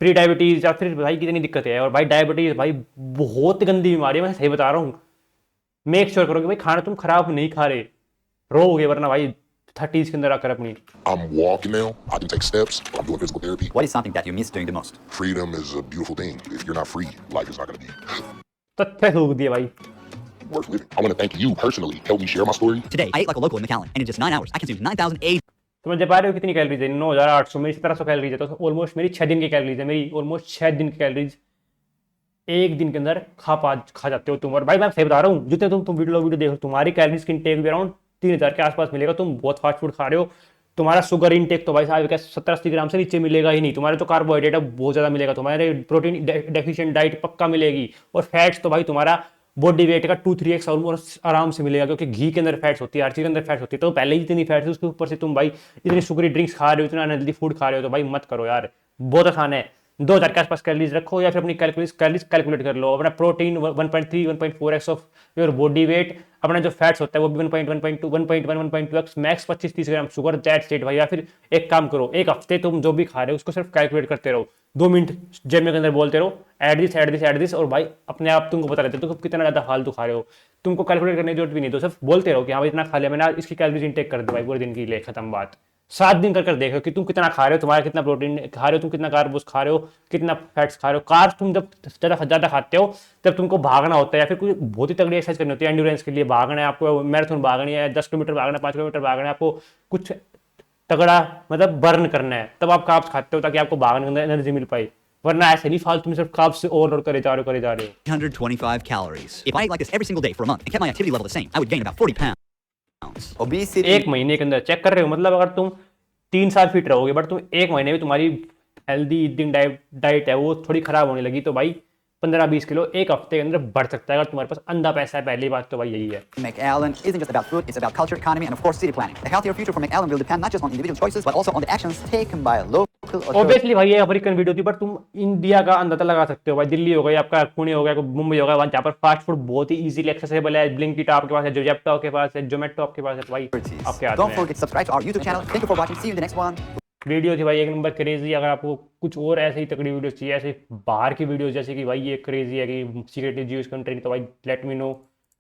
pre diabetes या फिर भाई कितनी दिक्कत है। और भाई डायबिटीज भाई बहुत गंदी बीमारी है, मैं सही बता रहा हूँ। मेक श्योर करो कि भाई खाना तुम खराब नहीं खा रहे, रोगे वरना भाई 30s के अंदर आकर अपनी। I'm walking now. I can take steps. I'm doing physical therapy. What is something that you miss doing the most? Freedom is a beautiful thing. If you're not free, life is not going to be तथ्य सूख दिए भाई। worth living. I want to thank you personally. Help me share my story. Today, I ate like a local in McAllen, and in just 9 hours, I consumed 9,008. समझ पा रहे हो कितनी calories है? 9800, मेरी 1700 कैलोरीज है, तो ऑलमोस्ट मेरी 6 दिन की कैलोरीज है, मेरी ऑलमोस्ट 6 दिन की कैलोरीज एक दिन के अंदर खा जाते हो तुम। और भाई मैं सही बता रहा हूँ, जितने तुम वीडियो देखो, तुम्हारी कैलोरीज की इंटेक भी अराउंड 3000 के आसपास मिलेगा। तुम बहुत फास्ट फूड खा रहे हो, तुम्हारा शुगर इंटेक तो भाई साहब 70-80 ग्राम से नीचे मिलेगा ही नहीं। तुम्हारे तो कार्बोहाइड्रेट बहुत ज़्यादा मिलेगा, तुम्हारे प्रोटीन डेफिशिएंट डाइट पक्का मिलेगी। और फैट्स तो भाई तुम्हारा बॉडी वेट का 2-3x ऑलमोस्ट आराम से मिलेगा, क्योंकि घी के अंदर फैट्स होती है, हर चीज़ के अंदर फैट्स होती है। तो पहले ही इतनी फैट्स है, उसके ऊपर से तुम भाई इतनी शुगरी ड्रिंक्स खा रहे हो, इतना अनहेल्दी फूड खा रहे हो, तो भाई मत करो यार। बहुत आसान है, 2000 के आसपास कैलोरीज रखो, या फिर अपनी कैलोरीज कैलकुलेट कर लो। अपना protein 1.3-1.4x of your body weight, अपना जो फैट्स होता है वो भी 1.1-1.2x, max 25-30 gram sugar, that's it भाई। या फिर एक काम करो, एक हफ्ते तुम जो भी खा रहे हो उसको सिर्फ कैलकुलेट करते रहो, 2 मिनट जेब में के अंदर बोलते रहो एड दिस, और भाई अपने आप तुमको पता रहता है तुम कितना ज़्यादा फालतू खा रहे हो। तुमको कैलकुलेट करने की जरूरत भी नहीं, तो सिर्फ बोलते रहो कि हाँ भाई इतना खा लिया मैंने, आज इसकी कैलोरीज इंटेक कर दो भाई पूरे दिन के लिए, खत्म बात। 7 दिन कर देखो कि तुम कितना खा रहे हो, तुम्हारा कितना प्रोटीन खा रहे हो, तुम कितना कार्ब्स खा रहे हो, कितना फैट्स खा रहे हो। कार्ब्स तुम जब ज़्यादा खाते हो तब तुमको भागना होता है, या फिर कोई बहुत ही तगड़ी एक्सरसाइज करनी होती है एंड्योरेंस के लिए, भागना है आपको, मैराथन भागनी है, 10 किलोमीटर भागना है, 5 किलोमीटर भागना है, आपको कुछ तगड़ा मतलब बर्न करना है, तब आप कार्ब्स खाते हो ताकि आपको भागने के अंदर एनर्जी मिल पाए। वरना ऐसे नहीं फालतू में सिर्फ कार्ब्स से ओवरलोड करे जा रहे हो। 125 calories. If I ate like this every single day for a month and kept my activity level the same, I would gain about 40 pounds. Obesity. एक महीने के अंदर चेक कर रहे हो, मतलब अगर तुम 3 साल फिट रहोगे बट तुम एक महीने में तुम्हारी हेल्दी ईटिंग डाइट है वो थोड़ी खराब होने लगी, तो भाई 15-20 किलो एक हफ्ते के अंदर बढ़ सकता है, अगर तुम्हारे पास अंधा पैसा है। पहली बात तो भाई यही है। McAllen isn't just about food, it's about culture, economy, and of course city planning. A healthier future for McAllen will depend not just on individual choices, but also on the actions taken by local authorities. Obviously भाई ये American video थी, but तुम India का अंदाजा लगा सकते हो भाई। दिल्ली हो गई आपका, पुणे हो गया, मुंबई हो गया, वहाँ जहाँ पर फास्ट फूड बहुत ही इजीली एक्सेसिबल है। ब्लिंकिट आपके पास है, जोजैप्टो आपके पास है, जोमेटो आपके पास है, तो भाई आपके हाथ में Don't forget to subscribe to our YouTube channel. Thank you for watching. See you in the next one. Video थी भाई एक नंबर क्रेजी। अगर आपको कुछ और ऐसे ही तगड़ी वीडियोस चाहिए, ऐसे बाहर की वीडियोस, जैसे कि भाई ये क्रेजी है कि सीक्रेटली जीविश कंट्री, तो भाई let me know.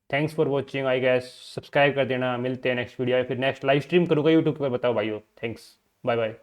Thanks for watching I guess, subscribe कर देना। मिलते हैं नेक्स्ट वीडियो, फिर नेक्स्ट लाइव स्ट्रीम करूँगा यूट्यूब पर, बताओ भाई। Thanks, bye bye.